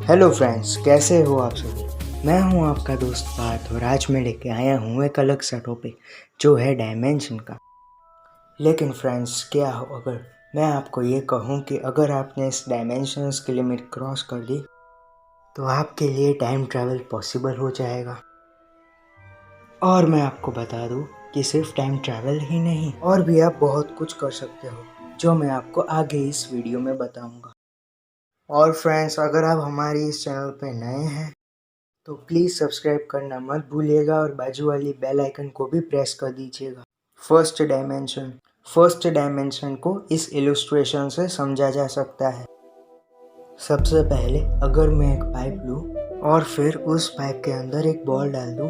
Hello friends, कैसे हो आप सभी। मैं हूं आपका दोस्त पार्थ और आज मैं लेके आया हूं एक अलग सा टॉपिक जो है डायमेंशन का। लेकिन फ्रेंड्स, क्या हो अगर मैं आपको ये कहूं कि अगर आपने इस डायमेंशंस की लिमिट क्रॉस कर दी तो आपके लिए टाइम ट्रैवल पॉसिबल हो जाएगा। और मैं आपको बता दूं कि सिर्फ टाइम ट्रैवल ही नहीं, और भी आप बहुत कुछ कर सकते हो जो मैं आपको आगे इस वीडियो में बताऊंगा। और फ्रेंड्स, अगर आप हमारी इस चैनल पे नए हैं तो प्लीज़ सब्सक्राइब करना मत भूलिएगा और बाजू वाली बेल आइकन को भी प्रेस कर दीजिएगा। फर्स्ट डायमेंशन को इस इलस्ट्रेशन से समझा जा सकता है। सबसे पहले अगर मैं एक पाइप लूँ और फिर उस पाइप के अंदर एक बॉल डाल दूँ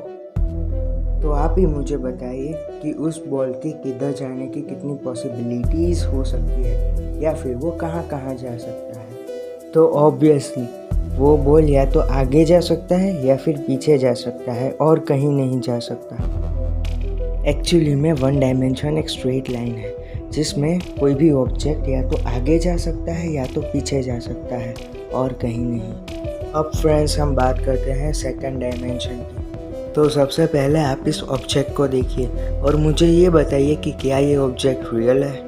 तो आप ही मुझे बताइए कि उस बॉल के किधर जाने की कितनी पॉसिबिलिटीज़ हो सकती है या फिर वो कहाँ कहाँ जा सकता है। तो ऑब्वियसली वो बॉल या तो आगे जा सकता है या फिर पीछे जा सकता है और कहीं नहीं जा सकता। एक्चुअली में वन डायमेंशन एक स्ट्रेट लाइन है जिसमें कोई भी ऑब्जेक्ट या तो आगे जा सकता है या तो पीछे जा सकता है और कहीं नहीं। अब फ्रेंड्स, हम बात करते हैं सेकंड डायमेंशन की। तो सबसे पहले आप इस ऑब्जेक्ट को देखिए और मुझे ये बताइए कि क्या ये ऑब्जेक्ट रियल है।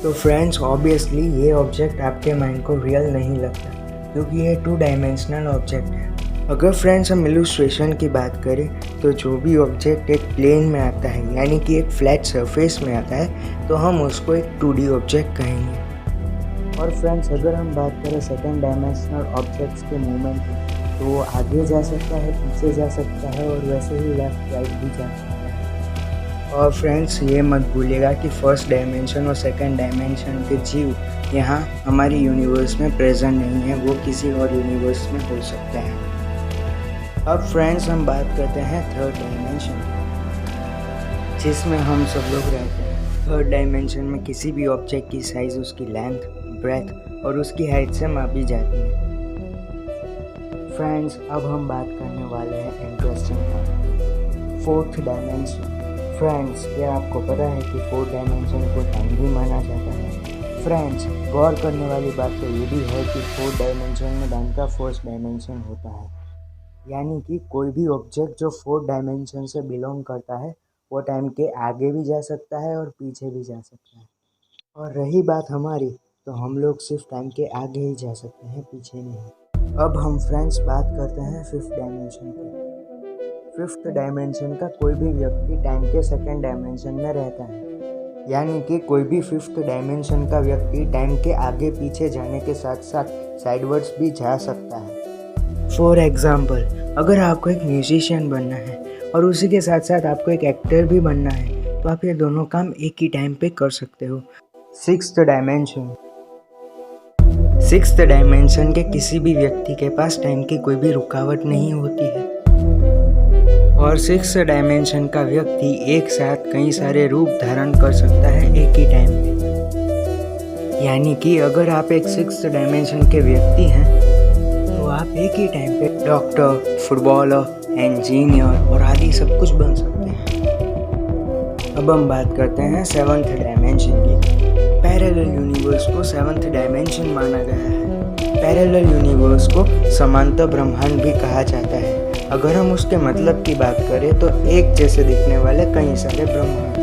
तो फ्रेंड्स, ऑब्वियसली ये ऑब्जेक्ट आपके माइंड को रियल नहीं लगता क्योंकि ये 2 डायमेंशनल ऑब्जेक्ट है। अगर फ्रेंड्स हम इलस्ट्रेशन की बात करें तो जो भी ऑब्जेक्ट एक प्लेन में आता है यानी कि एक फ्लैट सरफेस में आता है तो हम उसको एक 2D ऑब्जेक्ट कहेंगे। और फ्रेंड्स, अगर हम बात करें सेकंड डायमेंशनल ऑब्जेक्ट्स के मूवमेंट की तो वो आगे जा सकता है, पीछे जा सकता है और वैसे ही लेफ्ट राइट भी जा सकता है। और फ्रेंड्स, ये मत भूलिएगा कि फर्स्ट डायमेंशन और सेकंड डायमेंशन के जीव यहाँ हमारी यूनिवर्स में प्रेजेंट नहीं है, वो किसी और यूनिवर्स में हो सकते हैं। अब फ्रेंड्स, हम बात करते हैं थर्ड डायमेंशन जिसमें हम सब लोग रहते हैं। थर्ड डायमेंशन में किसी भी ऑब्जेक्ट की साइज उसकी लेंथ, ब्रेथ और उसकी हाइट से मापी जाती है। फ्रेंड्स, अब हम बात करने वाले हैं interesting point, fourth dimension. Friends, क्या आपको पता है कि फोर्थ डायमेंशन को टाइम भी माना जाता है। फ्रेंड्स, गौर करने वाली बात तो ये भी है कि फोर्थ डायमेंशन में टाइम का फर्स्ट डायमेंशन होता है, यानी कि कोई भी ऑब्जेक्ट जो फोर्थ डायमेंशन से बिलोंग करता है वो टाइम के आगे भी जा सकता है और पीछे भी जा सकता है। और रही बात हमारी, तो हम लोग सिर्फ टाइम के आगे ही जा सकते हैं, पीछे नहीं। अब हम फ्रेंड्स बात करते हैं फिफ्थ डायमेंशन की। फिफ्थ डायमेंशन का कोई भी व्यक्ति टाइम के सेकेंड डायमेंशन में रहता है, यानी कि कोई भी फिफ्थ डायमेंशन का व्यक्ति टाइम के आगे पीछे जाने के साथ साथ साइडवर्ड्स भी जा सकता है। फॉर एग्जाम्पल, अगर आपको एक म्यूजिशियन बनना है और उसी के साथ साथ आपको एक एक्टर भी बनना है तो आप ये दोनों काम एक ही टाइम पे कर सकते हो। सिक्स्थ डायमेंशन के किसी भी व्यक्ति के पास टाइम की कोई भी रुकावट नहीं होती है और सिक्स्थ डायमेंशन का व्यक्ति एक साथ कई सारे रूप धारण कर सकता है एक ही टाइम पे। यानी कि अगर आप एक सिक्स्थ डायमेंशन के व्यक्ति हैं तो आप एक ही टाइम पे डॉक्टर, फुटबॉलर, इंजीनियर और आदि सब कुछ बन सकते हैं। अब हम बात करते हैं सेवंथ डायमेंशन की। पैरेलल यूनिवर्स को सेवंथ डायमेंशन माना गया है। पैरेलल यूनिवर्स को समांतर ब्रह्मांड भी कहा जाता है। अगर हम उसके मतलब की बात करें तो एक जैसे दिखने वाले कई सारे ब्रह्मांड।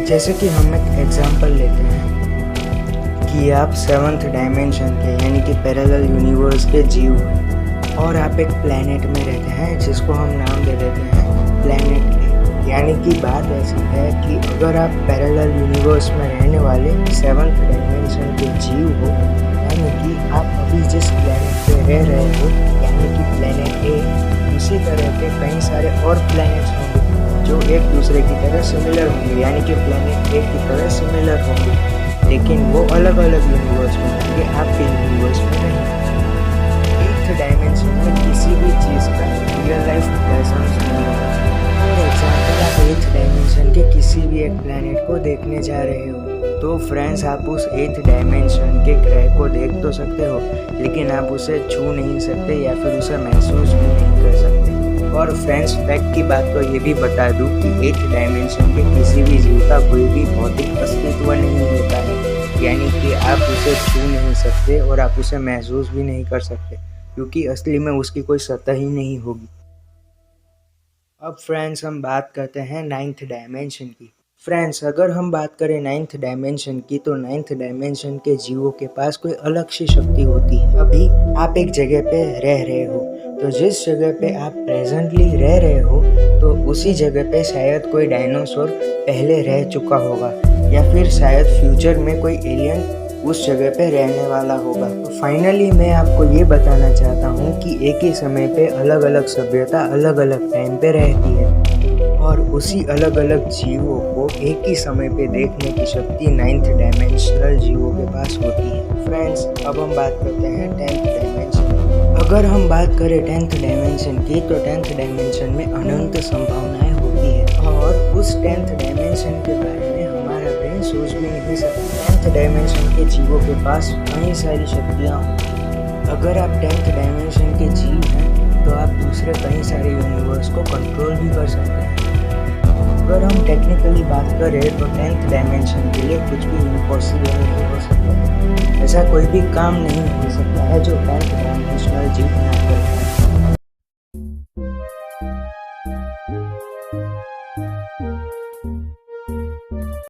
जैसे कि हम एक एग्जांपल लेते हैं कि आप सेवंथ डायमेंशन के यानी कि पैरेलल यूनिवर्स के जीव हैं और आप एक प्लैनेट में रहते हैं जिसको हम नाम दे देते हैं प्लैनेट ए। यानी कि बात ऐसी है कि अगर आप पैरेलल यूनिवर्स में रहने वाले सेवंथ डायमेंशन के जीव हो, यानी कि आप अभी जिस प्लैनेट पे रह रहे हो यानी कि प्लैनेट ए, उसी तरह के कई सारे और प्लैनेट्स होंगे जो एक दूसरे की तरह सिमिलर होंगे, यानी कि प्लैनेट ए की तरह सिमिलर होंगे, लेकिन वो अलग अलग यूनिवर्स में होंगे, आपके यूनिवर्स में नहीं। एट्थ डायमेंशन में किसी भी चीज़ का रियल लाइफ प्रेजेंस नहीं होगा। फॉर एग्जाम्पल, आप एट्थ डायमेंशन के किसी भी एक प्लैनेट को देखने जा रहे हो तो फ्रेंड्स, आप उस एट्थ डायमेंशन के ग्रह को देख तो सकते हो लेकिन आप उसे छू नहीं सकते या फिर उसे महसूस भी नहीं कर सकते। और फ्रेंड्स, फैक्ट की बात तो ये भी बता दूं कि एट्थ डायमेंशन के किसी भी जीव का कोई भी भौतिक अस्तित्व नहीं होता है। यानी कि आप उसे छू नहीं सकते और आप उसे महसूस भी नहीं कर सकते, क्योंकि असली में उसकी कोई सतह ही नहीं होगी। अब फ्रेंड्स हम बात करते हैं नाइन्थ डायमेंशन की। फ्रेंड्स अगर हम बात करें नाइन्थ डायमेंशन की, तो नाइन्थ डायमेंशन के जीवों के पास कोई अलग सी शक्ति होती है। अभी आप एक जगह पे रह रहे हो, तो जिस जगह पे आप प्रेजेंटली रह रहे हो तो उसी जगह पे शायद कोई डायनासोर पहले रह चुका होगा, या फिर शायद फ्यूचर में कोई एलियन उस जगह पे रहने वाला होगा। तो फाइनली मैं आपको ये बताना चाहता हूँ कि एक ही समय पे अलग अलग सभ्यता अलग अलग टाइम पे रहती है, और उसी अलग अलग जीवों को एक ही समय पे देखने की शक्ति नाइन्थ डायमेंशनल जीवों के पास होती है। फ्रेंड्स अब हम बात करते हैं टेंथ डायमेंशन। अगर हम बात करें टेंथ डायमेंशन की, तो टेंथ डायमेंशन में अनंत संभावनाएं होती है, और उस टेंथ डायमेंशन के बारे में हमारा ब्रेन सोच भी नहीं सकता। टेंथ डायमेंशन के जीवों के पास कई सारी शक्तियाँ होती हैं। अगर आप टेंथ डायमेंशन के जीव हैं तो आप दूसरे कई सारे यूनिवर्स को कंट्रोल भी कर सकते हैं। अगर हम टेक्निकली बात करें तो टेंथ डायमेंशन के लिए कुछ भी इम्पॉसिबल नहीं हो सकता है। ऐसा कोई भी काम नहीं हो सकता है जो टेंथ डायमेंशनल जीव ना कर पाए।